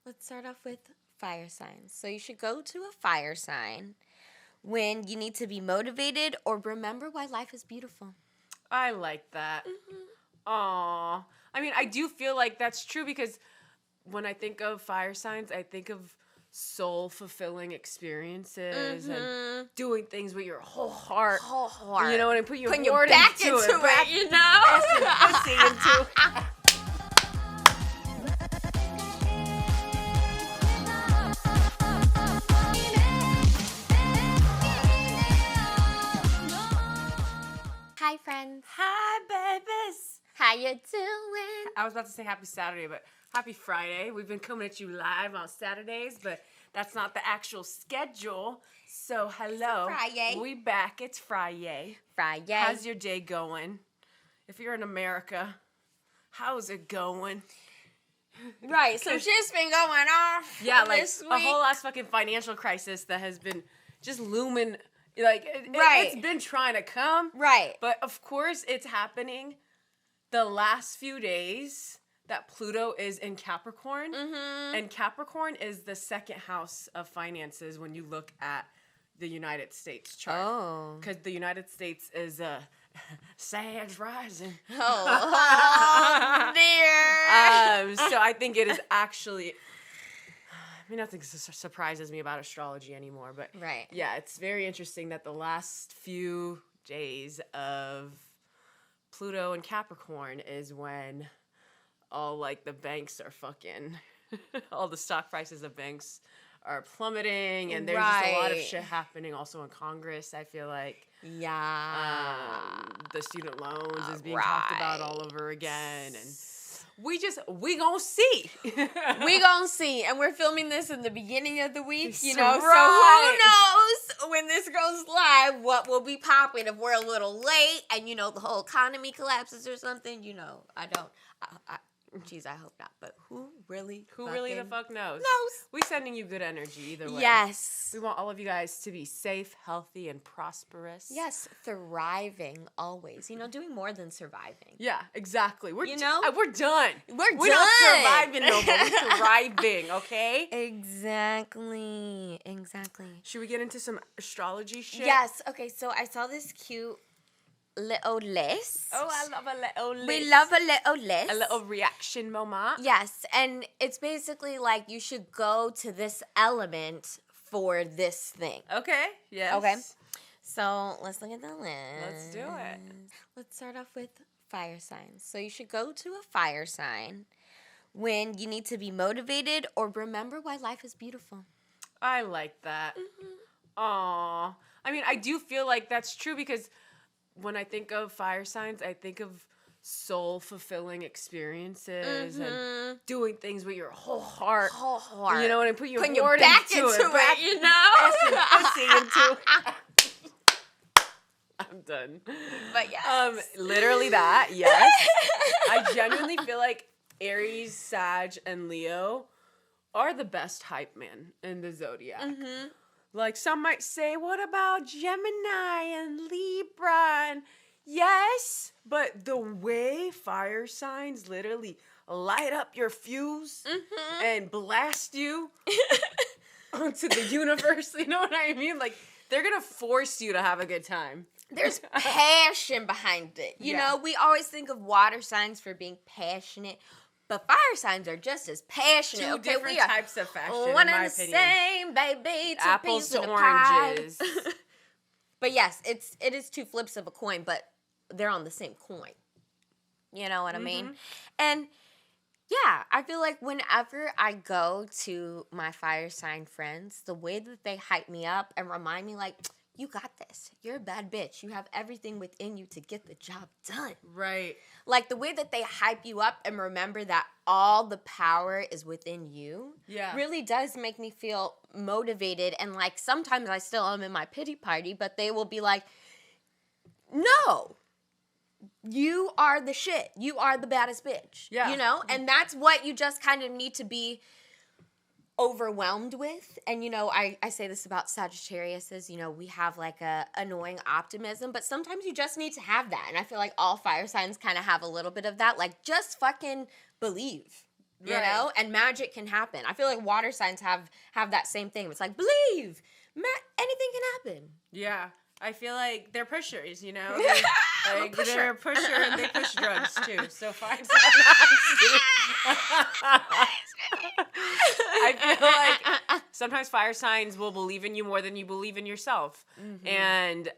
Let's start off with fire signs. So you should go to a fire sign when you need to be motivated or remember why life is beautiful. I like that. Aww. I mean, I do feel like that's true because when I think of fire signs, I think of soul-fulfilling experiences and doing things with your whole heart. You know, and put your heart back into it, you know? pussy into it. Hi, friends. Hi, babies. How you doing? I was about to say happy Saturday, but happy Friday. We've been coming at you live on Saturdays, but that's not the actual schedule. So, hello. Friday. We back. It's Friday. Friday. How's your day going? If you're in America, how's it going? Right, so shit's been going off. Yeah, like this week. a whole ass fucking financial crisis that has been just looming. Like, Right. it's been trying to come. Right. But of course, it's happening the last few days that Pluto is in Capricorn. And Capricorn is the second house of finances when you look at the United States chart. Oh. Because the United States is a Sag rising. Oh, dear. So I think it is actually... I mean, nothing surprises me about astrology anymore, but Right. yeah, it's very interesting that the last few days of Pluto and Capricorn is when all, like, the banks are fucking, all the stock prices of banks are plummeting, and there's just a lot of Right. shit happening also in Congress, I feel like. Yeah. The student loans is being talked about Right. all over again, and we gonna see. We gonna see, and we're filming this in the beginning of the week, you know, Right. so who knows when this goes live what will be popping if we're a little late and, you know, the whole economy collapses or something, you know, I hope not, but who really the fuck knows? knows? We sending you good energy either way. Yes. We want all of you guys to be safe, healthy, and prosperous. Yes, thriving always, you know, doing more than surviving. Yeah, exactly. We're You know? we're done. We're We're not surviving no more. We're thriving, okay? Exactly. Should we get into some astrology shit? Yes. Okay. So I saw this cute little list. Oh, I love a little list. We love a little list. A little reaction moment. Yes, and it's basically like you should go to this element for this thing. Okay. Yes. Okay. So let's look at the list. Let's do it. Let's start off with fire signs. So you should go to a fire sign when you need to be motivated or remember why life is beautiful. I like that. Aww. I mean, I do feel like that's true because when I think of fire signs, I think of soul-fulfilling experiences and doing things with your whole heart. You know, and put your heart back into it, you know? pussy into it. I'm done. But yes. Literally that, yes. I genuinely feel like Aries, Sag, and Leo are the best hype man in the zodiac. Like, some might say, what about Gemini and Libra? And yes, but the way fire signs literally light up your fuse and blast you onto the universe, you know what I mean? Like, they're going to force you to have a good time. There's passion behind it. You know, we always think of water signs for being passionate, but fire signs are just as passionate. Two different types of fashion, one in my and the opinion. same, baby. Two Apples peas to in a pie. oranges. But yes, it is two flips of a coin, but they're on the same coin. You know what I mean? And yeah, I feel like whenever I go to my fire sign friends, the way that they hype me up and remind me, like, you got this. You're a bad bitch. You have everything within you to get the job done. Right. Like, the way that they hype you up and remember that all the power is within you really does make me feel motivated. And, like, sometimes I still am in my pity party, but they will be like, no, you are the shit. You are the baddest bitch. Yeah. You know? And that's what you just kind of need to be overwhelmed with. And, you know, I say this about Sagittariuses, you know, we have like a annoying optimism, but sometimes you just need to have that. And I feel like all fire signs kind of have a little bit of that. Like, just fucking believe. you know, and magic can happen. I feel like water signs have that same thing. It's like, believe, anything can happen. Yeah. I feel like they're pushers, you know? They're a pusher and they push drugs too. So fine. I feel like sometimes fire signs will believe in you more than you believe in yourself. Mm-hmm. And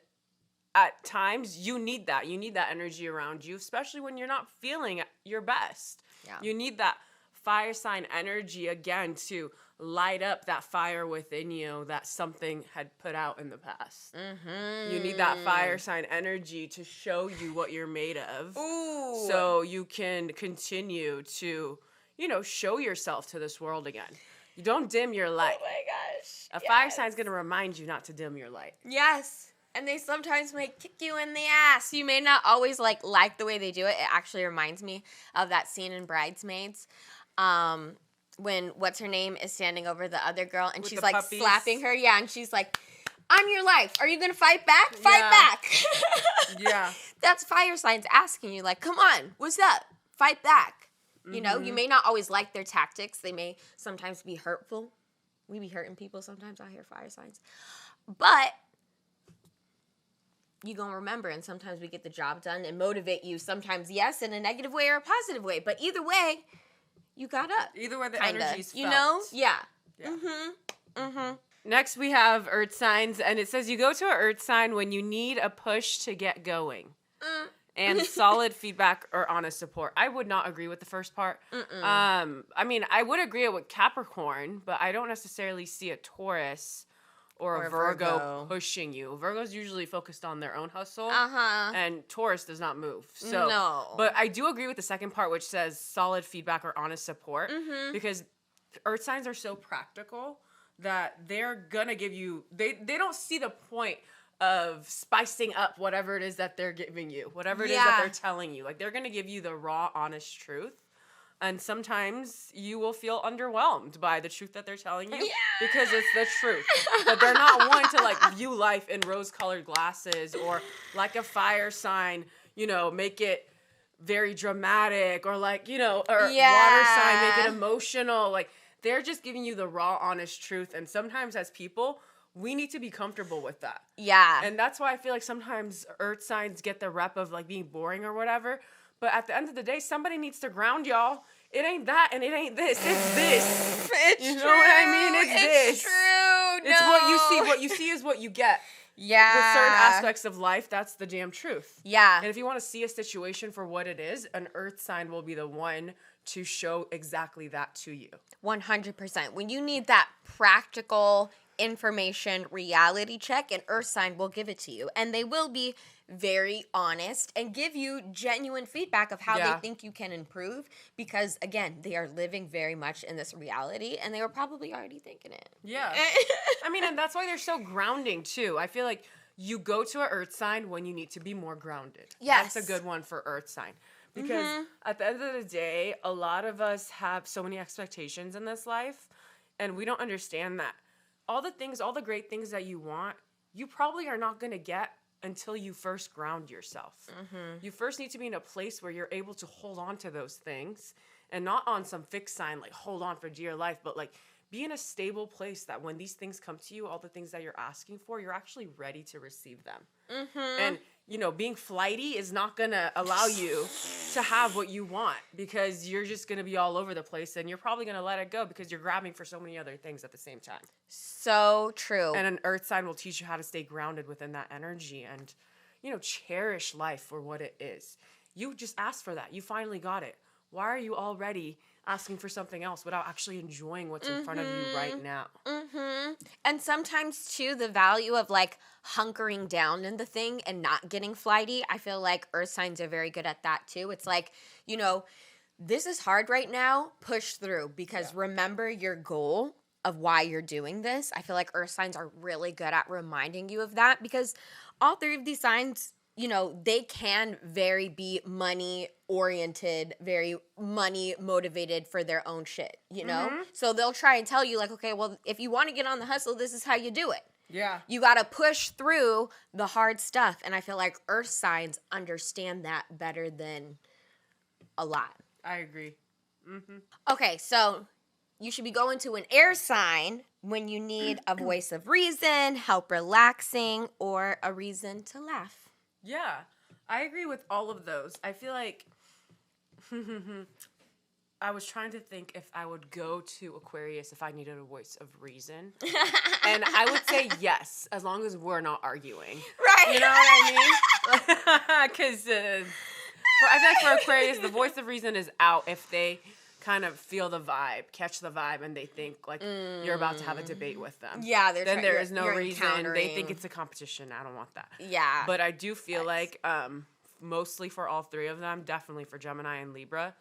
at times you need that. You need that energy around you, especially when you're not feeling your best. Yeah. You need that fire sign energy again to light up that fire within you that something had put out in the past. Mm-hmm. You need that fire sign energy to show you what you're made of. Ooh. So you can continue to, you know, show yourself to this world again. You don't dim your light. Oh my gosh. A fire sign's going to remind you not to dim your light. Yes. And they sometimes may kick you in the ass. You may not always like the way they do it. It actually reminds me of that scene in Bridesmaids. When what's her name is standing over the other girl and she's like puppies. Slapping her. Yeah. And she's like, I'm your life. Are you going to fight back? Fight back. Yeah. That's fire signs asking you like, come on, what's up? Fight back. Mm-hmm. You know, you may not always like their tactics. They may sometimes be hurtful. We be hurting people sometimes out here, fire signs. But you gonna remember, and sometimes we get the job done and motivate you. Sometimes, yes, in a negative way or a positive way. But either way, you got up. Either way, the energy's felt. You know? Yeah. Mm-hmm. Mm-hmm. Next, we have earth signs, and it says you go to an earth sign when you need a push to get going. And solid feedback or honest support. I would not agree with the first part. I mean, I would agree with Capricorn, but I don't necessarily see a Taurus or a Virgo pushing you. Virgo's usually focused on their own hustle, and Taurus does not move. So, no. But I do agree with the second part, which says solid feedback or honest support, because earth signs are so practical that they're gonna give you. They don't see the point of spicing up whatever it is that they're giving you, whatever it is that they're telling you. Like, they're going to give you the raw, honest truth. And sometimes you will feel underwhelmed by the truth that they're telling you because it's the truth. But they're not one to, like, view life in rose-colored glasses or like a fire sign, you know, make it very dramatic or like, you know, or water sign, make it emotional. Like, they're just giving you the raw, honest truth. And sometimes as people, we need to be comfortable with that. Yeah. And that's why I feel like sometimes earth signs get the rep of like being boring or whatever. But at the end of the day, somebody needs to ground y'all. It ain't that and it ain't this. It's this. It's you true. know what I mean? It's this. It's true. It's what you see. What you see is what you get. Yeah. With certain aspects of life, that's the damn truth. Yeah. And if you want to see a situation for what it is, an earth sign will be the one to show exactly that to you. 100%. When you need that practical information reality check, an earth sign will give it to you, and they will be very honest and give you genuine feedback of how they think you can improve, because again, they are living very much in this reality and they were probably already thinking it. I mean, and that's why they're so grounding too. I feel like you go to an earth sign when you need to be more grounded. That's a good one for earth sign, because at the end of the day, a lot of us have so many expectations in this life and we don't understand that all the great things that you want, you probably are not going to get until you first ground yourself. You first need to be in a place where you're able to hold on to those things, and not on some fixed sign, like hold on for dear life, but like be in a stable place that when these things come to you, all the things that you're asking for, you're actually ready to receive them. And, you know, being flighty is not going to allow you to have what you want, because you're just going to be all over the place and you're probably going to let it go because you're grabbing for so many other things at the same time. So true. And an earth sign will teach you how to stay grounded within that energy and, you know, cherish life for what it is. You just asked for that. You finally got it. Why are you already asking for something else without actually enjoying what's in front of you right now? And sometimes, too, the value of, like, hunkering down in the thing and not getting flighty, I feel like earth signs are very good at that, too. It's like, you know, this is hard right now, push through, because remember your goal of why you're doing this. I feel like earth signs are really good at reminding you of that, because all three of these signs, you know, they can very be money oriented, very money motivated for their own shit, you know? So they'll try and tell you like, okay, well, if you want to get on the hustle, this is how you do it. Yeah. You got to push through the hard stuff. And I feel like earth signs understand that better than a lot. I agree. Okay, so you should be going to an air sign when you need a voice of reason, help relaxing, or a reason to laugh. Yeah, I agree with all of those. I feel like I was trying to think if I would go to Aquarius if I needed a voice of reason. And I would say yes, as long as we're not arguing. Right. You know what I mean? Because I feel like for Aquarius, the voice of reason is out if they kind of feel the vibe, catch the vibe, and they think like you're about to have a debate with them. Yeah, then there is no reason. They encountering. think it's a competition. I don't want that. Yeah. But I do feel like mostly for all three of them, definitely for Gemini and Libra,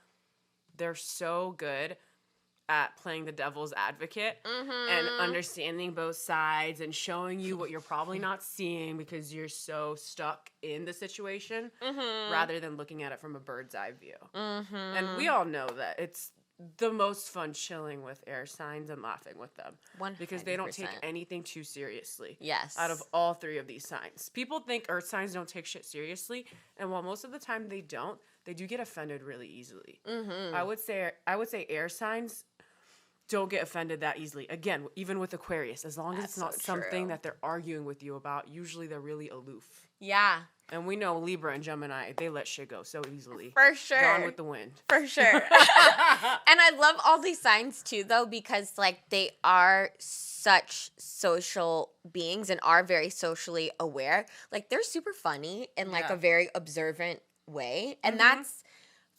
they're so good at playing the devil's advocate and understanding both sides and showing you what you're probably not seeing because you're so stuck in the situation rather than looking at it from a bird's eye view. And we all know that it's the most fun chilling with air signs and laughing with them 100%. because they don't take anything too seriously. Yes. Out of all three of these signs. People think earth signs don't take shit seriously, and while most of the time they don't, they do get offended really easily. I would say air signs don't get offended that easily. Again, even with Aquarius, as long as it's not something that they're arguing with you about, usually they're really aloof. Yeah. And we know Libra and Gemini, they let shit go so easily. For sure. Gone with the wind. For sure. And I love all these signs too, though, because like they are such social beings and are very socially aware. Like they're super funny in like a very observant way. And that's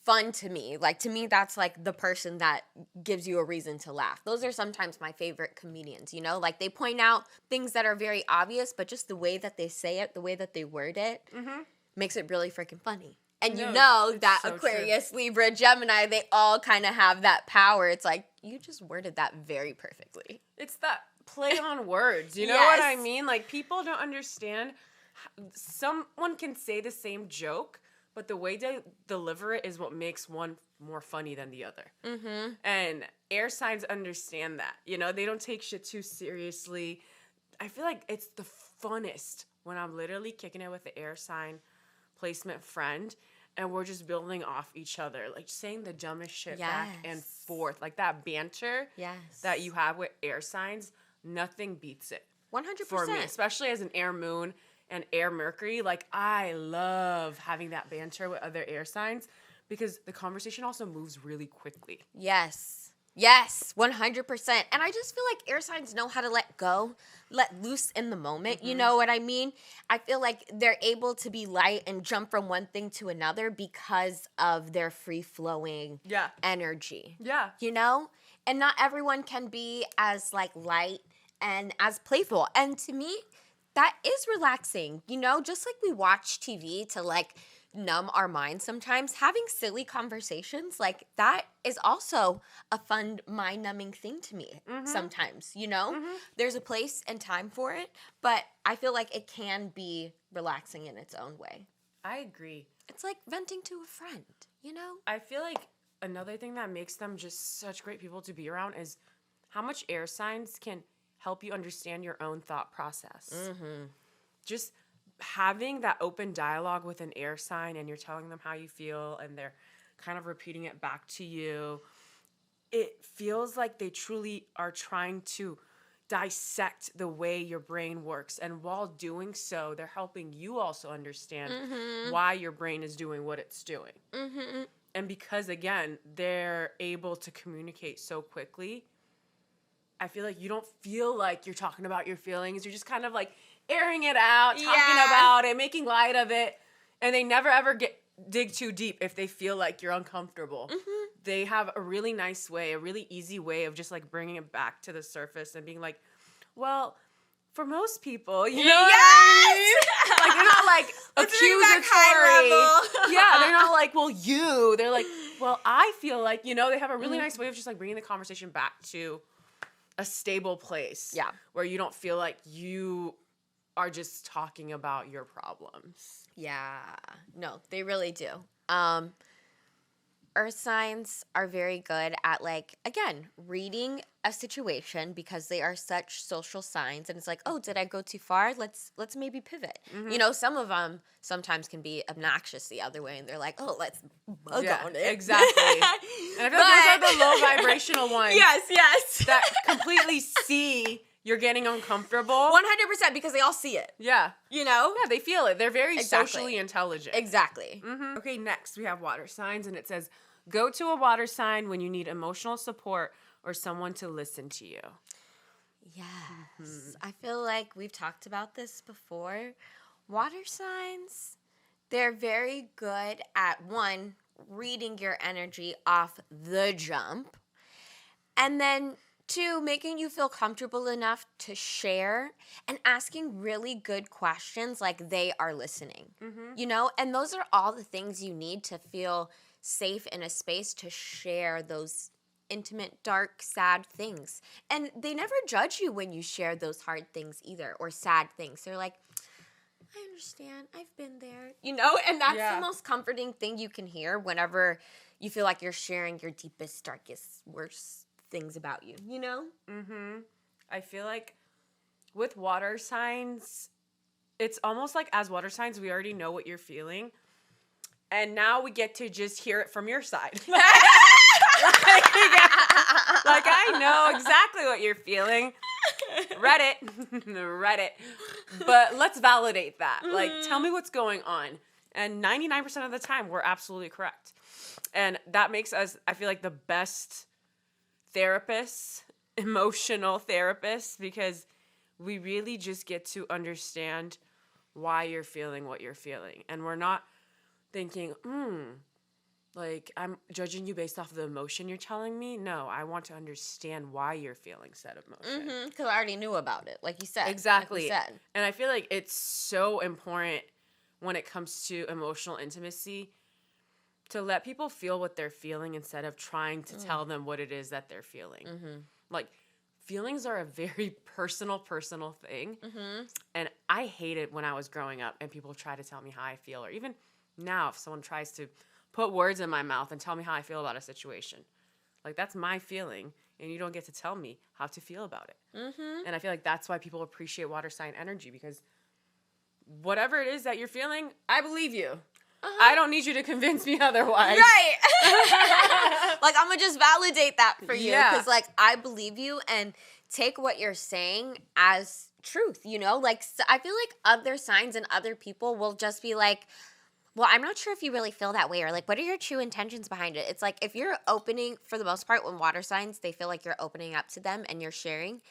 fun to me. Like to me, that's like the person that gives you a reason to laugh. Those are sometimes my favorite comedians, you know? Like they point out things that are very obvious, but just the way that they say it, the way that they word it, makes it really freaking funny. And you know that so Aquarius, Libra, Gemini, they all kind of have that power. It's like, you just worded that very perfectly. It's that play on words. You know what I mean? Like people don't understand. Someone can say the same joke, but the way they deliver it is what makes one more funny than the other. And air signs understand that. You know, they don't take shit too seriously. I feel like it's the funnest when I'm literally kicking it with the air sign placement friend and we're just building off each other, like saying the dumbest shit back and forth. Like that banter that you have with air signs, nothing beats it. 100%. For me, especially as an air moon and air Mercury, like I love having that banter with other air signs because the conversation also moves really quickly. Yes, 100%. And I just feel like air signs know how to let go, let loose in the moment. You know what I mean? I feel like they're able to be light and jump from one thing to another because of their free-flowing energy. Yeah. You know? And not everyone can be as like light and as playful. And to me, that is relaxing, you know, just like we watch TV to like numb our minds sometimes. Having silly conversations like that is also a fun mind numbing thing to me sometimes, you know? There's a place and time for it, but I feel like it can be relaxing in its own way. I agree. It's like venting to a friend, you know? I feel like another thing that makes them just such great people to be around is how much air signs can help you understand your own thought process. Just having that open dialogue with an air sign and you're telling them how you feel and they're kind of repeating it back to you, it feels like they truly are trying to dissect the way your brain works. And while doing so, they're helping you also understand why your brain is doing what it's doing. And because, again, they're able to communicate so quickly, I feel like you don't feel like you're talking about your feelings. You're just kind of like airing it out, talking about it, making light of it. And they never ever dig too deep if they feel like you're uncomfortable. They have a really nice way, a really easy way of just like bringing it back to the surface and being like, well, for most people, you know what I mean? Like they're not like accusatory. Yeah, they're not like, well, you. They're like, well, I feel like, you know, they have a really nice way of just like bringing the conversation back to a stable place. Yeah. Where you don't feel like you are just talking about your problems. Yeah. No, they really do. Earth signs are very good at, like, again, reading a situation because they are such social signs, and it's like, oh, did I go too far? Let's maybe pivot. You know, some of them sometimes can be obnoxious the other way, and they're like, oh, let's bug on it. Exactly. And I feel like those are the low vibrational ones. Yes. That completely see you're getting uncomfortable. 100% because they all see it. Yeah. You know? Yeah, they feel it. They're very Exactly. socially intelligent. Exactly. Okay, next we have water signs, and it says, go to a water sign when you need emotional support or someone to listen to you. Yes. I feel like we've talked about this before. Water signs, they're very good at, one, reading your energy off the jump, and then 2, making you feel comfortable enough to share and asking really good questions like they are listening, you know? And those are all the things you need to feel safe in a space to share those intimate, dark, sad things. And they never judge you when you share those hard things either, or sad things. They're like, I understand. I've been there. You know? And that's the most comforting thing you can hear whenever you feel like you're sharing your deepest, darkest, worst things about you, you know? I feel like with water signs, it's almost like as water signs, we already know what you're feeling. And now we get to just hear it from your side. Like, I know exactly what you're feeling. Reddit. But let's validate that. Like, tell me what's going on. And 99% of the time, we're absolutely correct. And that makes us, I feel like, the best therapists, emotional therapists, because we really just get to understand why you're feeling what you're feeling. And we're not thinking, like, I'm judging you based off of the emotion you're telling me. No, I want to understand why you're feeling said emotion. Because I already knew about it, like you said. Exactly. Like we said. And I feel like it's so important when it comes to emotional intimacy to let people feel what they're feeling instead of trying to tell them what it is that they're feeling. Like, feelings are a very personal thing. And I hated when I was growing up and people try to tell me how I feel, or even now if someone tries to put words in my mouth and tell me how I feel about a situation. Like, that's my feeling, and you don't get to tell me how to feel about it. And I feel like that's why people appreciate water sign energy, because whatever it is that you're feeling, I believe you. I don't need you to convince me otherwise. Right. Like, I'm going to just validate that for you. Because, like, I believe you and take what you're saying as truth, you know? Like, I feel like other signs and other people will just be like, well, I'm not sure if you really feel that way, or like, what are your true intentions behind it? It's like, if you're opening, for the most part, when water signs, they feel like you're opening up to them and you're sharing,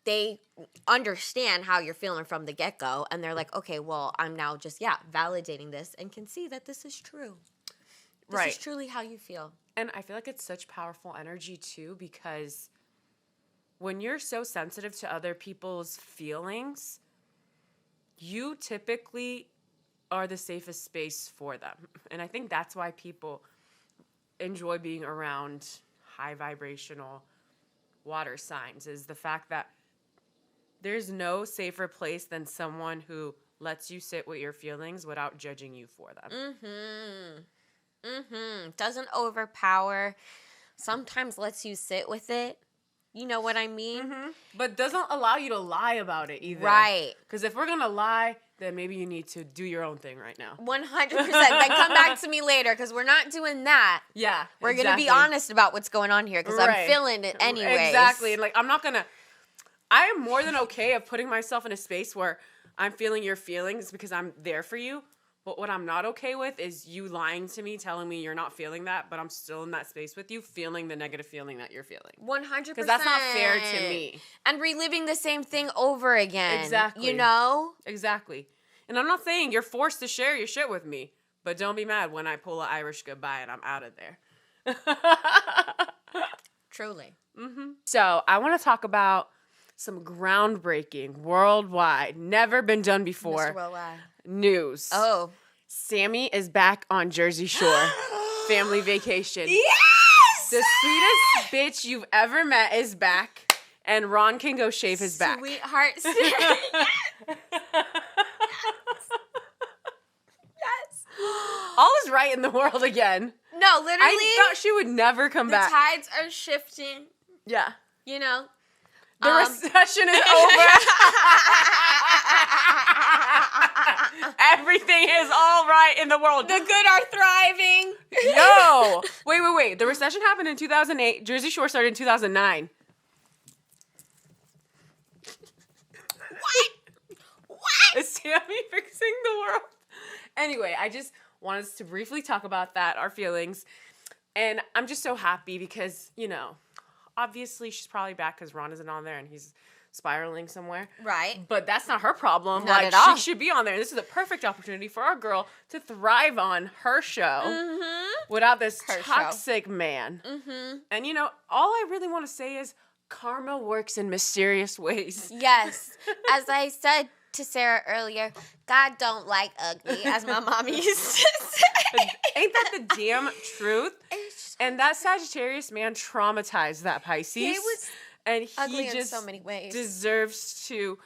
they understand how you're feeling from the get-go, and they're like, okay, well, I'm now just, validating this and can see that this is true. This is truly how you feel. And I feel like it's such powerful energy, too, because when you're so sensitive to other people's feelings, you typically are the safest space for them. And I think that's why people enjoy being around high vibrational water signs, is the fact that there's no safer place than someone who lets you sit with your feelings without judging you for them. Doesn't overpower. Sometimes lets you sit with it. You know what I mean? But doesn't allow you to lie about it either. Right. Because if we're going to lie, then maybe you need to do your own thing right now. 100%. Then come back to me later, because we're not doing that. Yeah, We're going to be honest about what's going on here, because I'm feeling it anyways. Exactly. And like, I am more than okay of putting myself in a space where I'm feeling your feelings because I'm there for you. But what I'm not okay with is you lying to me, telling me you're not feeling that, but I'm still in that space with you, feeling the negative feeling that you're feeling. 100%. Because that's not fair to me. And reliving the same thing over again. Exactly. You know? Exactly. And I'm not saying you're forced to share your shit with me, but don't be mad when I pull an Irish goodbye and I'm out of there. Truly. So I want to talk about some groundbreaking, worldwide, never been done before Mr. Worldwide. News. Oh. Sammy is back on Jersey Shore. Family vacation. Yes! The sweetest bitch you've ever met is back, and Ron can go shave his back. Sweetheart. Yes. All is right in the world again. No, literally. I thought she would never come back. The tides are shifting. Yeah. You know? The recession is over. Everything is all right in the world. The good are thriving. Yo. Wait. The recession happened in 2008. Jersey Shore started in 2009. What? Is Tammy fixing the world? Anyway, I just wanted us to briefly talk about that, our feelings. And I'm just so happy because, you know, obviously she's probably back because Ron isn't on there and he's spiraling somewhere. Right. But that's not her problem. Not at all. She should be on there. This is a perfect opportunity for our girl to thrive on her show without this toxic man. And, you know, all I really want to say is karma works in mysterious ways. Yes. As I said to Sarah earlier, God don't like ugly, as my mom used to say. Ain't that the damn truth? And that Sagittarius man traumatized that Pisces. He was ugly in so many ways. Deserves to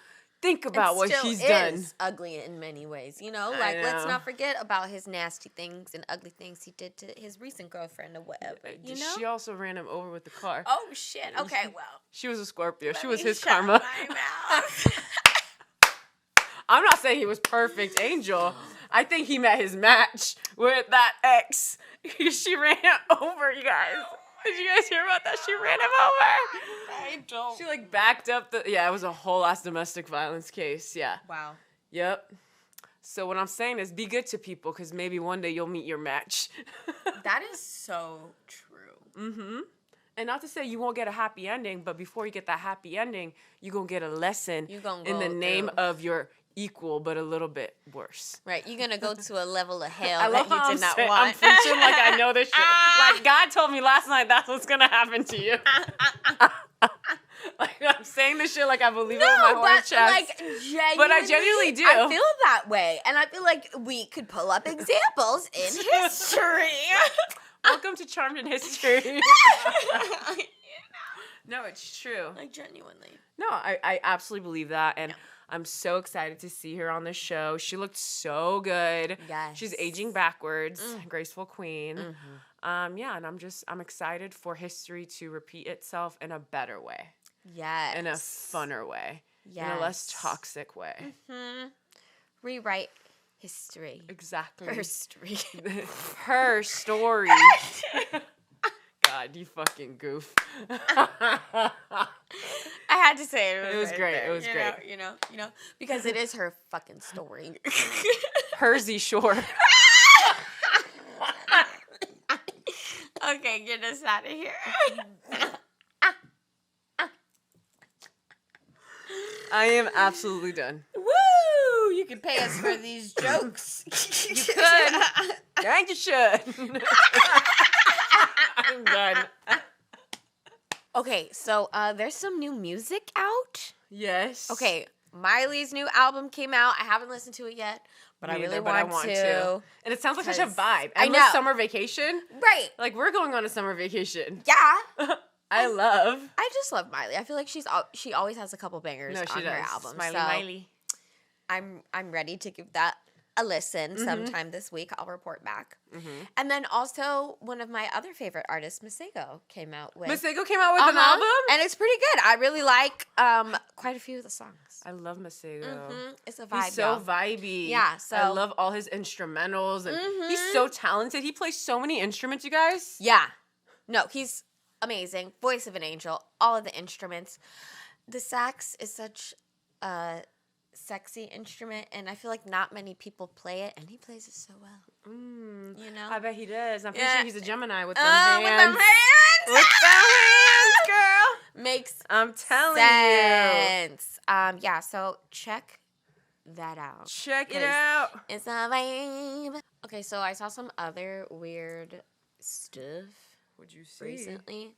think about what he's is done. Ugly in many ways, you know. Like, let's not forget about his nasty things and ugly things he did to his recent girlfriend or whatever. You know. She also ran him over with the car. Oh shit. Okay, well. She was a Scorpio. She was his karma. My mouth. I'm not saying he was perfect angel. I think he met his match with that ex. She ran him over, you guys. Did you guys hear about that? She ran him over. I don't. She like backed up the. Yeah, it was a whole ass domestic violence case. Yeah. Wow. Yep. So what I'm saying is be good to people because maybe one day you'll meet your match. That is so true. And not to say you won't get a happy ending, but before you get that happy ending, you're going to get a lesson in the name of your equal, but a little bit worse. Right. You're going to go to a level of hell I that you did not want. I'm preaching like I know this shit. Like God told me last night that's what's going to happen to you. Like I'm saying this shit like I believe it with my whole chest. Like, genuinely, but I genuinely do. I feel that way. And I feel like we could pull up examples in history. Welcome to Charmed in History. No, it's true. Like, genuinely. No, I absolutely believe that. And I'm so excited to see her on the show. She looked so good. Yes. She's aging backwards. Graceful queen. Yeah, and I'm excited for history to repeat itself in a better way. Yes. In a funner way. Yes. In a less toxic way. Rewrite history. Exactly. Her story. Her story. God, you fucking goof. I had to say it. It was great. It was great. You know, because it is her fucking story. Jersey Shore. Okay, get us out of here. I am absolutely done. Woo! You can pay us for these jokes. You could. And you should. I'm done. Okay, so there's some new music out. Yes. Okay, Miley's new album came out. I haven't listened to it yet, but I really want to. And it sounds like such a vibe. I Endless know. summer vacation. Right. Like we're going on a summer vacation. Yeah. I just love Miley. I feel like she always has a couple bangers on her album. Smiley so Miley. I'm ready to give that a listen sometime this week. I'll report back. And then also one of my other favorite artists, Masego, came out with an album? And it's pretty good. I really like quite a few of the songs. I love Masego. It's a vibe. He's so vibey. Yeah, so I love all his instrumentals and he's so talented. He plays so many instruments, you guys. Yeah. No, he's amazing. Voice of an angel. All of the instruments. The sax is such a sexy instrument, and I feel like not many people play it, and he plays it so well. You know? I bet he does. I'm pretty sure he's a Gemini with them hands. With them hands! With them hands, girl! Makes I'm telling sense. Yeah, so check that out. Check it out. It's a vibe. Okay, so I saw some other weird stuff. What'd you see? Recently.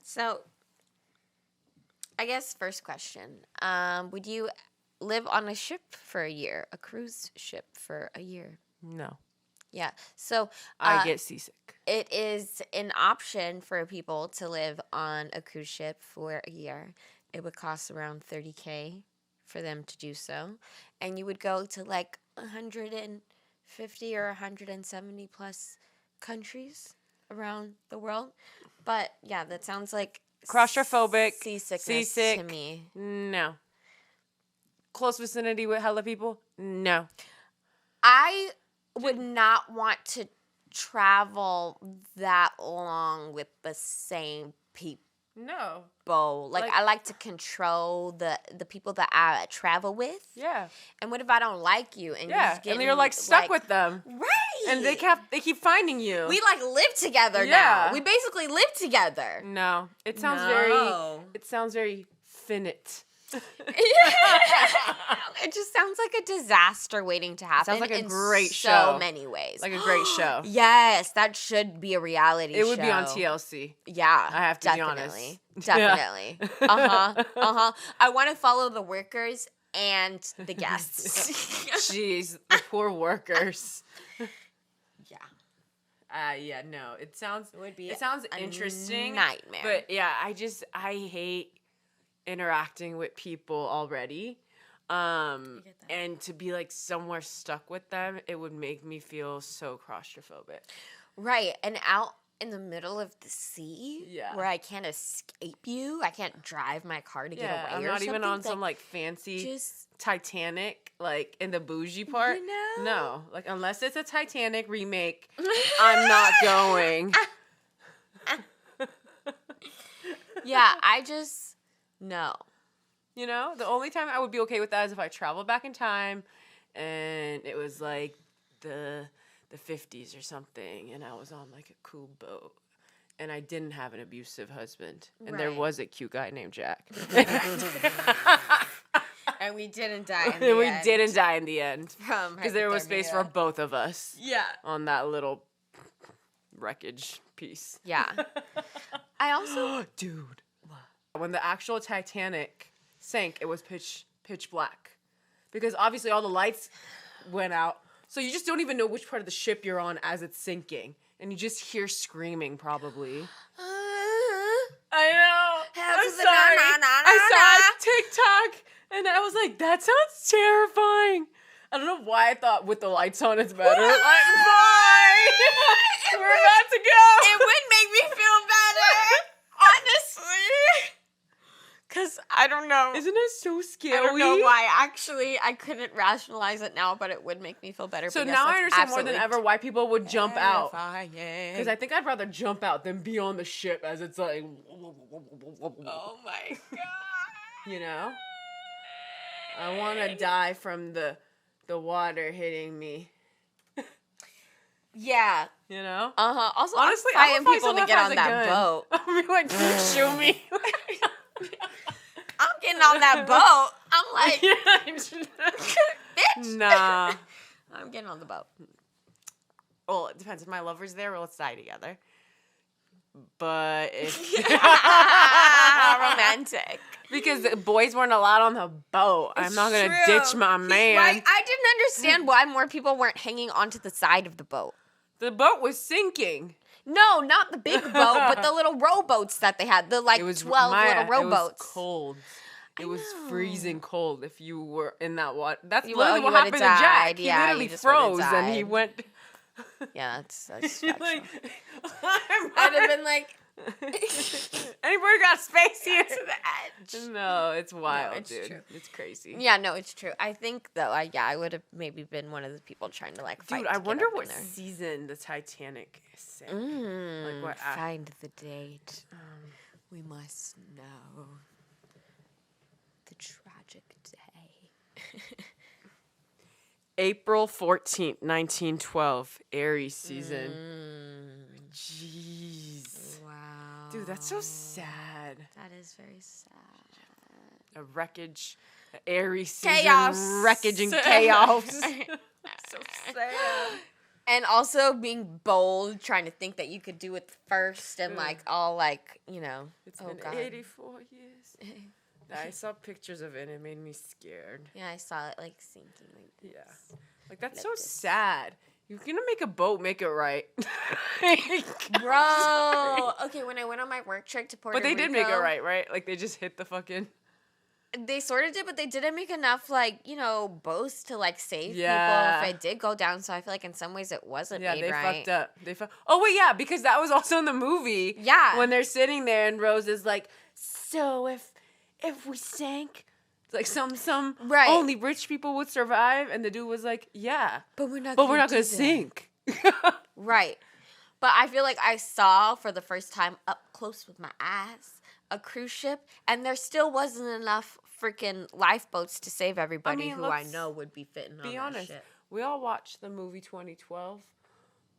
So, I guess first question. Would you live on a ship for a year? A cruise ship for a year? No. Yeah. So I get seasick. It is an option for people to live on a cruise ship for a year. It would cost around $30,000 for them to do so. And you would go to like 150 50 or 170 plus countries around the world. But yeah, that sounds like Claustrophobic, seasickness seasick. to me. No. Close vicinity with hella people? No. I would not want to travel that long with the same people. No. Like I like to control the people that I travel with. Yeah. And what if I don't like you and and you're like stuck with them. Right. And they keep finding you. We like live together now. We basically live together. No. It sounds very finite. It just sounds like a disaster waiting to happen. Sounds like a great show. So many ways. Like a great show. Yes, that should be a reality show. It would be on TLC. Yeah. I have to be honest. Definitely. I want to follow the workers and the guests. Jeez, the poor workers. Yeah. No. It sounds a interesting. Nightmare. But yeah, I hate interacting with people already. And to be like somewhere stuck with them, it would make me feel so claustrophobic. Right. And out in the middle of the sea, where I can't escape you, I can't drive my car to get away. I'm not even on some like fancy Titanic, like in the bougie part. No, like unless it's a Titanic remake, I'm not going. Yeah, I just no. You know, the only time I would be okay with that is if I traveled back in time and it was like the 50s or something and I was on like a cool boat and I didn't have an abusive husband and there was a cute guy named Jack. And we didn't die in the end. We didn't die in the end. Because there was space for both of us. Yeah. On that little wreckage piece. Yeah. I also... Dude. When the actual Titanic sank, it was pitch black. Because obviously all the lights went out. So you just don't even know which part of the ship you're on as it's sinking. And you just hear screaming probably. I know. I'm sorry. I saw a TikTok and I was like, that sounds terrifying. I don't know why I thought with the lights on it's better. Like, bye. We're about to go. It would make me feel better. Honestly. Because I don't know. Isn't it so scary? I don't know why. Actually, I couldn't rationalize it now, but it would make me feel better. So now I understand more than ever why people would jump out. Because I think I'd rather jump out than be on the ship as it's like... Oh my God. You know? I want to die from the water hitting me. Yeah. You know? Also, honestly, I'm fighting people to get on that boat. I'll be like, shoot me. I'm getting on that boat. I'm like, bitch. Nah. I'm getting on the boat. Well, it depends. If my lover's there, well, let's die together. But if... Romantic. Because the boys weren't allowed on the boat. I'm not going to ditch my man. I didn't understand why more people weren't hanging onto the side of the boat. The boat was sinking. No, not the big boat, but the little rowboats that they had. The 12 little rowboats. It was cold. It was freezing cold if you were in that water. That's You literally what happened to Jack. Yeah, he literally froze and he went... Yeah, that's factual. like, I'd have been like... Anybody got space here? To the edge. No, it's wild, it's dude. true. It's crazy. Yeah, no, it's true. I think, though, I would have maybe been one of the people trying to, like, fight. Dude, I wonder what season the Titanic sank. Like, what? Find the date. We must know. The tragic day. April 14th, 1912. Aries season. Jeez. Wow. Dude, that's so sad. That is very sad. A wreckage. Aries season. Chaos. Wreckage and chaos. So sad. And also being bold, trying to think that you could do it first and, like, all, like, you know. It's been 84 years. I saw pictures of it and it made me scared. Yeah, I saw it, like, sinking. Like, yeah. Like, that's so sad. You're gonna make a boat, make it right. Bro. Okay, when I went on my work trip to Puerto Rico. But they did make it right? Like, they just hit the fucking... They sort of did, but they didn't make enough, like, you know, boasts to, like, save Yeah. people if it did go down. So I feel like in some ways it wasn't Yeah, made they right. fucked up. Oh wait, yeah, because that was also in the movie. Yeah. When they're sitting there and Rose is like, so if we sank, it's like some Right. only rich people would survive, and the dude was like, yeah, But we're not gonna do that. sink. Right. But I feel like I saw for the first time up close with my eyes a cruise ship, and there still wasn't enough freaking lifeboats to save everybody mean, who I let's know would be fitting on Be that honest, ship. we all watched the movie 2012.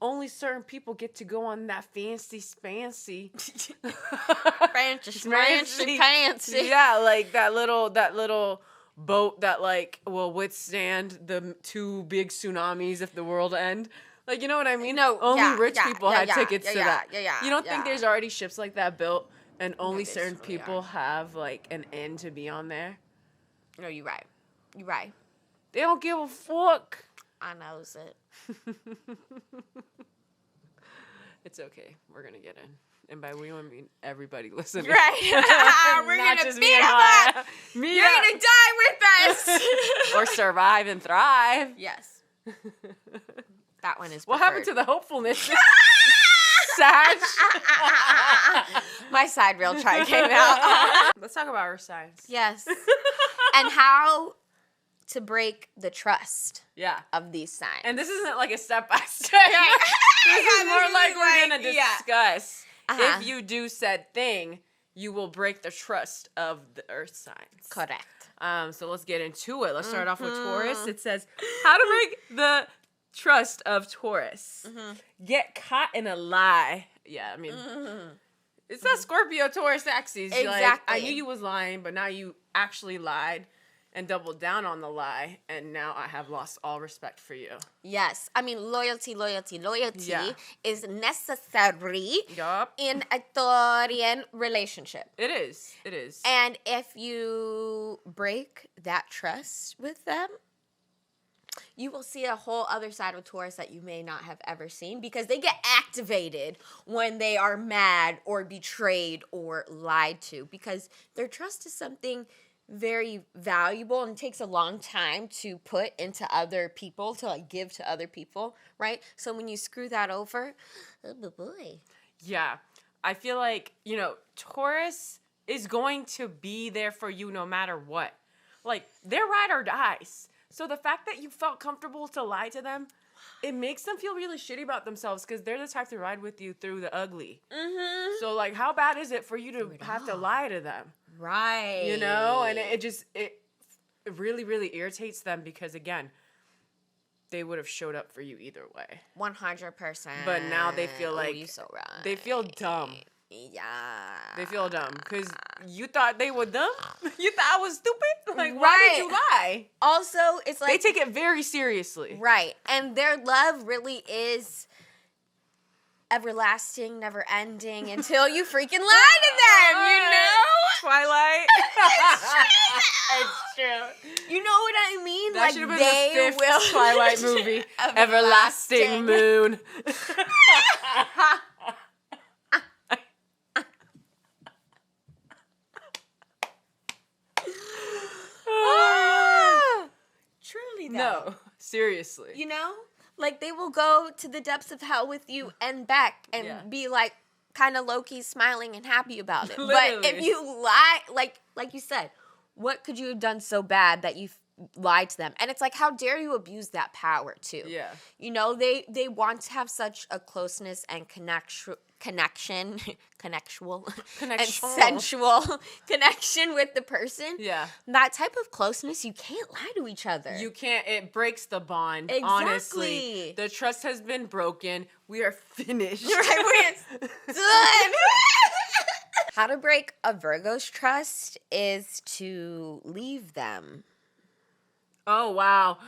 Only certain people get to go on that fancy. Fancy, Fancy. fancy. Yeah, like that little boat that like will withstand the 2 big tsunamis if the world end. Like, you know what I mean? No, only yeah, rich yeah, people yeah, had yeah, tickets yeah, to yeah, that. yeah, You don't think yeah. there's already ships like that built and only there certain certainly people are. have like an end to be on there? No, you're right. You're right. They don't give a fuck. I knows it. It's okay. We're gonna get in. And by we, I mean everybody listening. Right. We're Not gonna just beat me and them Maya. up. Me You're up. gonna die with us. Or survive and thrive. Yes. That one is What happened to preferred. the hopefulness? Sag. My side real try came out. Let's talk about our signs. Yes. And how to break the trust Yeah. of these signs. And this isn't like a step by step. This is more like we're gonna discuss. Uh-huh. If you do said thing, you will break the trust of the earth signs. Correct. So let's get into it. Let's start off with Taurus. It says, how to break the trust of Taurus. Get caught in a lie. Yeah, I mean, it's that Scorpio Taurus axis. Like, Exactly. I knew you was lying, but now you actually lied and doubled down on the lie, and now I have lost all respect for you. Yes. I mean, loyalty Yeah. is necessary Yup. in a Taurian relationship. It is. It is. And if you break that trust with them, you will see a whole other side of Taurus that you may not have ever seen, because they get activated when they are mad or betrayed or lied to, because their trust is something very valuable and takes a long time to put into other people, to like give to other people, right? So when you screw that over, oh boy. Yeah. I feel like, Taurus is going to be there for you no matter what. Like, they're ride or dies. So the fact that you felt comfortable to lie to them, it makes them feel really shitty about themselves, because they're the type to ride with you through the ugly. Mm-hmm. So, like, how bad is it for you to have to lie to them? Right. And it really, really irritates them, because, again, they would have showed up for you either way. 100%. But now they feel like you so right. they feel dumb. Yeah. They feel dumb because you thought they were dumb. You thought I was stupid. Like, why Right. did you lie? Also, it's like They take it very seriously. right, and their love really is everlasting, never ending until you freaking lie to them. You know. Twilight. It's true. You know what I mean? That like should have been they the 5th will Twilight movie. Everlasting Moon. Truly, though. No, seriously. You know, like they will go to the depths of hell with you and back, and Yeah. be like kind of low key smiling and happy about it. But Literally. if you lie, like you said, what could you have done so bad that you lied to them? And it's like, how dare you abuse that power too? Yeah. You know, they want to have such a closeness and connection, and sensual connection with the person. Yeah. That type of closeness, you can't lie to each other. You can't, it breaks the bond, Exactly. honestly. The trust has been broken. We are finished. Right, we're done. How to break a Virgo's trust is to leave them. Oh, wow.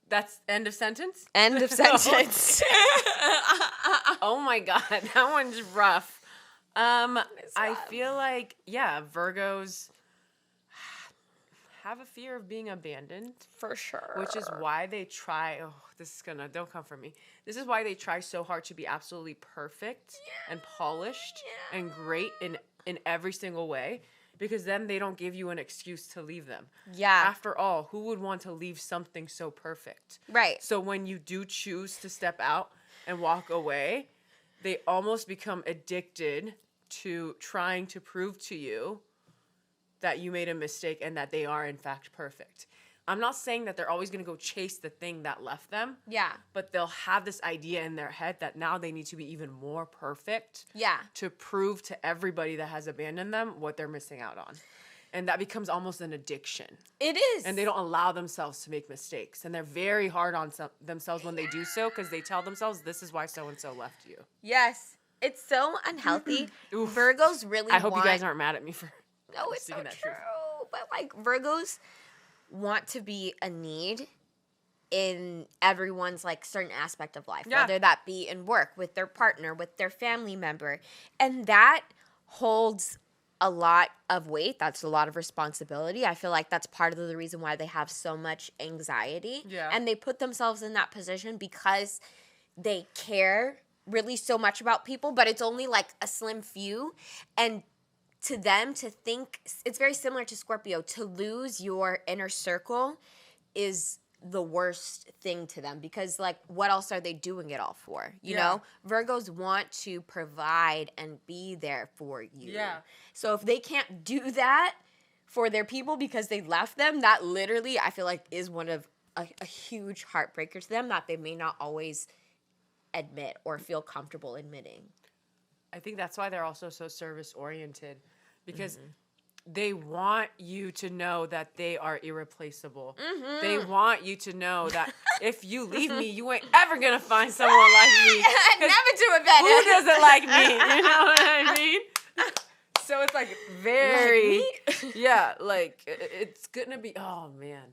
That's end of sentence? End of sentence. Oh my God, that one's rough. I rough. feel like, yeah, Virgos have a fear of being abandoned, For sure. which is why they try, don't come for me. This is why they try so hard to be absolutely perfect and polished and great in every single way. because then they don't give you an excuse to leave them. Yeah. After all, who would want to leave something so perfect? Right. So when you do choose to step out and walk away, they almost become addicted to trying to prove to you that you made a mistake and that they are in fact perfect. I'm not saying that they're always going to go chase the thing that left them. Yeah. But they'll have this idea in their head that now they need to be even more perfect. Yeah. To prove to everybody that has abandoned them what they're missing out on. And that becomes almost an addiction. It is. And they don't allow themselves to make mistakes. And they're very hard on themselves when they do so, because they tell themselves, this is why so-and-so left you. Yes. It's so unhealthy. Virgos really I hope you guys aren't mad at me for No, it's so speaking that true. truth. But like Virgos want to be a need in everyone's like certain aspect of life, whether that be in work, with their partner, with their family member. And that holds a lot of weight. That's a lot of responsibility. I feel like that's part of the reason why they have so much anxiety. Yeah. And they put themselves in that position because they care really so much about people, but it's only like a slim few. And to them, to think, it's very similar to Scorpio, to lose your inner circle is the worst thing to them, because like what else are they doing it all for? You know, Virgos want to provide and be there for you. Yeah. So if they can't do that for their people because they left them, that literally I feel like is one of a huge heartbreaker to them that they may not always admit or feel comfortable admitting. I think that's why they're also so service oriented, because they want you to know that they are irreplaceable. They want you to know that if you leave me, you ain't ever gonna find someone like me. Never do it better. Who doesn't like me? You know what I mean? So it's like very, yeah, like it's gonna be, oh man.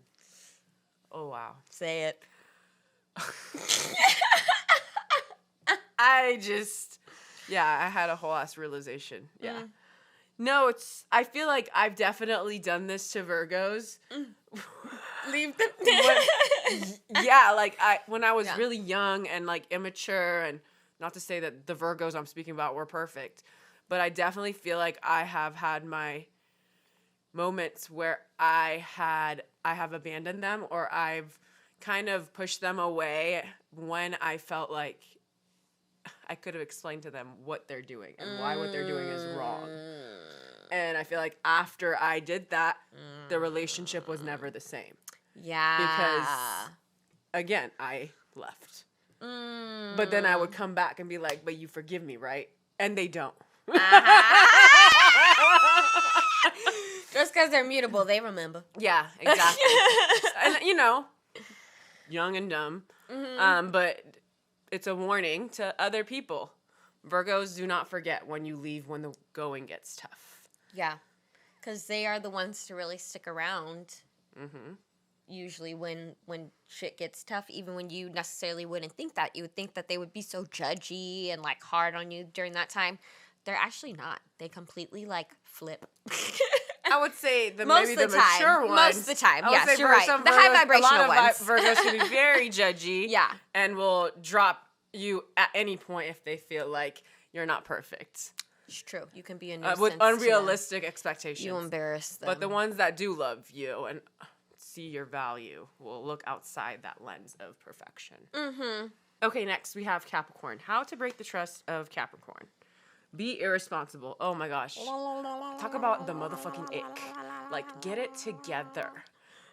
Oh wow. Say it. I had a whole ass realization. Yeah. No, I feel like I've definitely done this to Virgos. Leave them. When I was really young and like immature, and not to say that the Virgos I'm speaking about were perfect, but I definitely feel like I have had my moments where I have abandoned them, or I've kind of pushed them away when I felt like I could have explained to them what they're doing and why what they're doing is wrong. And I feel like after I did that, the relationship was never the same. Yeah. Because, again, I left. But then I would come back and be like, but you forgive me, right? And they don't. Just because they're mutable, they remember. Yeah, exactly. And, you know, young and dumb. But it's a warning to other people. Virgos do not forget when you leave when the going gets tough. Yeah, because they are the ones to really stick around. Usually when shit gets tough, even when you necessarily wouldn't think that. You would think that they would be so judgy and like hard on you during that time. They're actually not. They completely like flip. I would say maybe the time. mature ones. Most of the time, yes, you're right. The high vibrational ones. Virgos can be very judgy. Yeah. And will drop you at any point if they feel like you're not perfect. It's true. You can be a nuisance with unrealistic expectations. You embarrass them. But the ones that do love you and see your value will look outside that lens of perfection. Okay, next we have Capricorn. How to break the trust of Capricorn. Be irresponsible. Oh my gosh. Talk about the motherfucking ick. Like, get it together.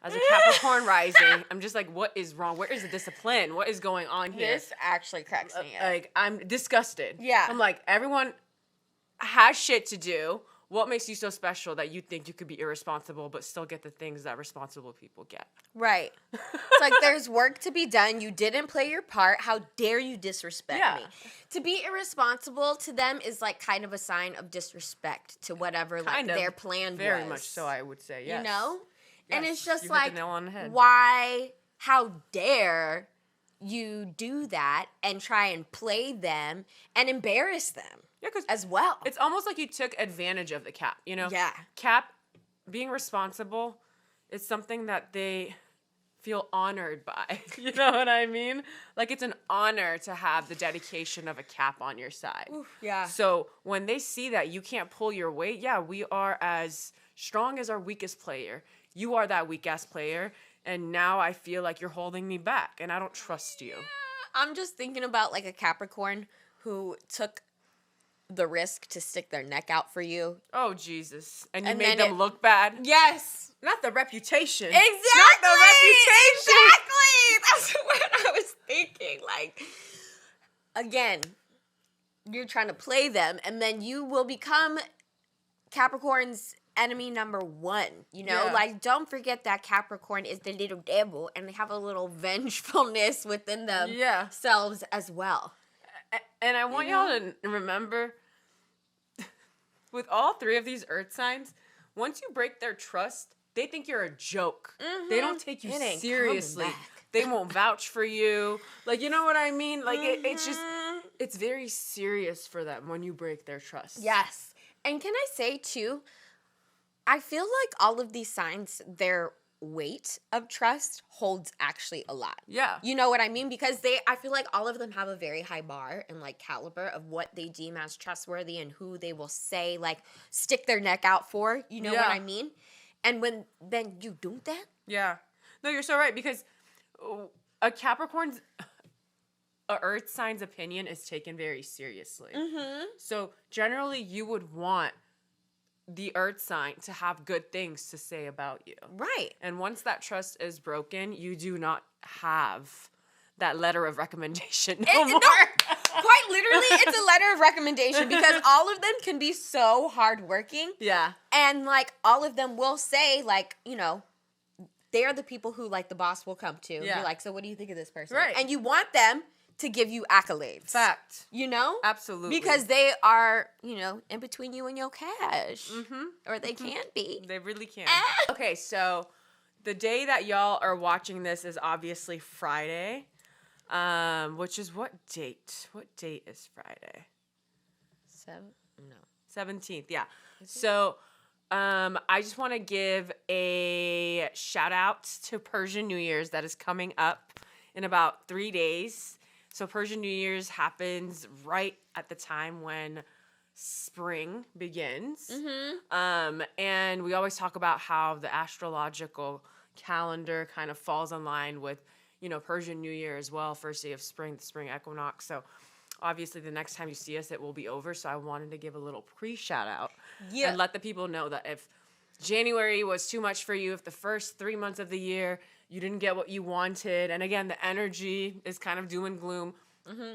As a Capricorn rising, I'm just like, what is wrong? Where is the discipline? What is going on here? This actually cracks me up. Like, I'm disgusted. Yeah. I'm like, everyone has shit to do. What makes you so special that you think you could be irresponsible but still get the things that responsible people get? Right. It's like there's work to be done. You didn't play your part. How dare you disrespect me? To be irresponsible to them is like kind of a sign of disrespect to whatever like their plan was. Very much so, I would say, yes. You know? Yes. And it's just you like, hit the nail on the head. Why, how dare you do that and try and play them and embarrass them? Yeah, because as well. It's almost like you took advantage of the Cap, you know? Yeah. Cap, being responsible is something that they feel honored by. You know what I mean? Like, it's an honor to have the dedication of a Cap on your side. Oof, yeah. So when they see that you can't pull your weight, yeah, we are as strong as our weakest player. You are that weak-ass player, and now I feel like you're holding me back, and I don't trust you. I'm just thinking about like a Capricorn who took the risk to stick their neck out for you. Oh, Jesus. And you And made then them look bad? Yes. Not the reputation. Exactly. Not the reputation. Exactly. That's what I was thinking. Like, again, you're trying to play them, and then you will become Capricorn's enemy number one. You know, Yeah. like, don't forget that Capricorn is the little devil, and they have a little vengefulness within themselves as well. And I want y'all to remember, with all three of these earth signs, once you break their trust, they think you're a joke. They don't take you It ain't seriously. coming back. They won't vouch for you. Like, you know what I mean? Like, it's just, it's very serious for them when you break their trust. Yes. And can I say, too, I feel like all of these signs, their weight of trust holds actually a lot. Yeah. You know what I mean? Because I feel like all of them have a very high bar and like caliber of what they deem as trustworthy and who they will say, like, stick their neck out for. You know what I mean? And when then you do that? Yeah. No, you're so right, because a earth sign's opinion is taken very seriously. So generally you would want the earth sign to have good things to say about you. Right. And once that trust is broken, you do not have that letter of recommendation no more. Quite literally, it's a letter of recommendation because all of them can be so hardworking. Yeah. And, like, all of them will say, like, you know, they're the people who, like, the boss will come to. Yeah. Be like, so what do you think of this person? Right. And you want them to give you accolades. Fact. You know? Absolutely. Because they are, you know, in between you and your cash. Or they can be. They really can. Okay, so the day that y'all are watching this is obviously Friday. Which is what date? What date is Friday? 17th, yeah. So, I just want to give a shout out to Persian New Year's that is coming up in about 3 days. So Persian New Year's happens right at the time when spring begins. And we always talk about how the astrological calendar kind of falls in line with, you know, Persian New Year as well, first day of spring, the spring equinox. So obviously the next time you see us, it will be over. So I wanted to give a little pre-shout out and let the people know that if January was too much for you, if the first 3 months of the year you didn't get what you wanted, and again, the energy is kind of doom and gloom,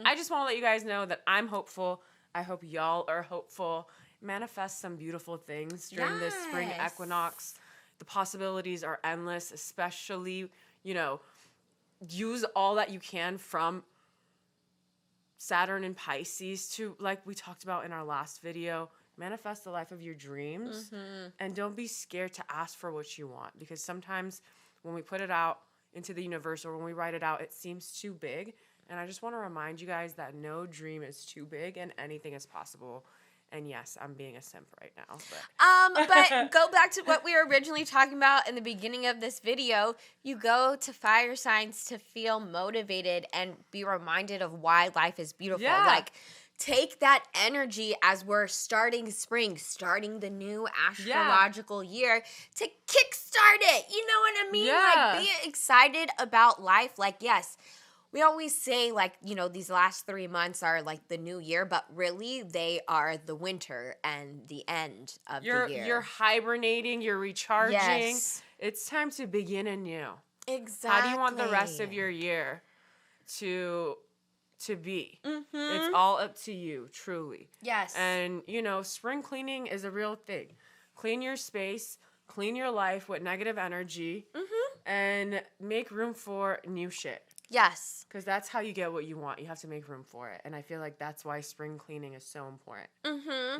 I just want to let you guys know that I'm hopeful. I hope y'all are hopeful. Manifest some beautiful things during this spring equinox. The possibilities are endless, especially, you know, use all that you can from Saturn and Pisces to, like we talked about in our last video, manifest the life of your dreams. And don't be scared to ask for what you want, because sometimes when we put it out into the universe or when we write it out, it seems too big. And I just want to remind you guys that no dream is too big and anything is possible. And yes, I'm being a simp right now. But go back to what we were originally talking about in the beginning of this video. You go to fire signs to feel motivated and be reminded of why life is beautiful. Yeah. Like, take that energy as we're starting spring, starting the new astrological year to kickstart it. You know what I mean? Yeah. Like, be excited about life. Like, yes, we always say, like, you know, these last 3 months are like the new year, but really they are the winter and the end of the year. You're hibernating, you're recharging. Yes. It's time to begin anew. Exactly. How do you want the rest of your year to be? It's all up to you, truly. Yes. And, you know, spring cleaning is a real thing. Clean your space, clean your life with negative energy, and make room for new shit. Yes. Because that's how you get what you want. You have to make room for it. And I feel like that's why spring cleaning is so important.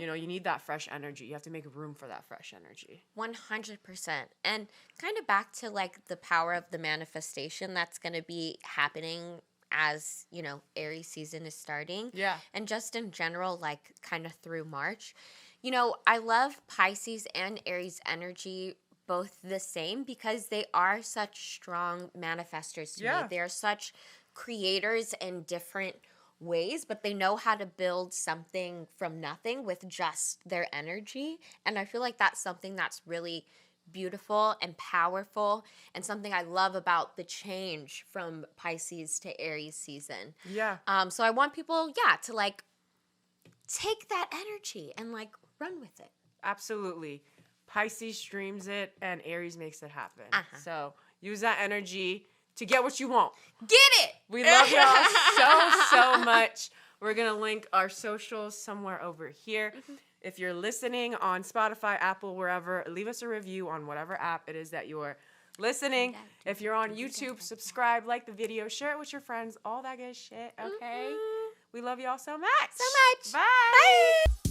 You know, you need that fresh energy. You have to make room for that fresh energy. 100%. And kind of back to, like, the power of the manifestation that's going to be happening as, you know, Aries season is starting. Yeah. And just in general, like, kind of through March. You know, I love Pisces and Aries energy both the same because they are such strong manifestors to me. They are such creators in different ways, but they know how to build something from nothing with just their energy. And I feel like that's something that's really beautiful and powerful, and something I love about the change from Pisces to Aries season. Yeah. So I want people, to like take that energy and like run with it. Absolutely. Pisces streams it and Aries makes it happen. So use that energy to get what you want. Get it! We love y'all so much. We're going to link our socials somewhere over here. If you're listening on Spotify, Apple, wherever, leave us a review on whatever app it is that you're listening. If you're on YouTube, subscribe, like the video, share it with your friends, all that good shit, okay? We love y'all so much. So much. Bye. Bye.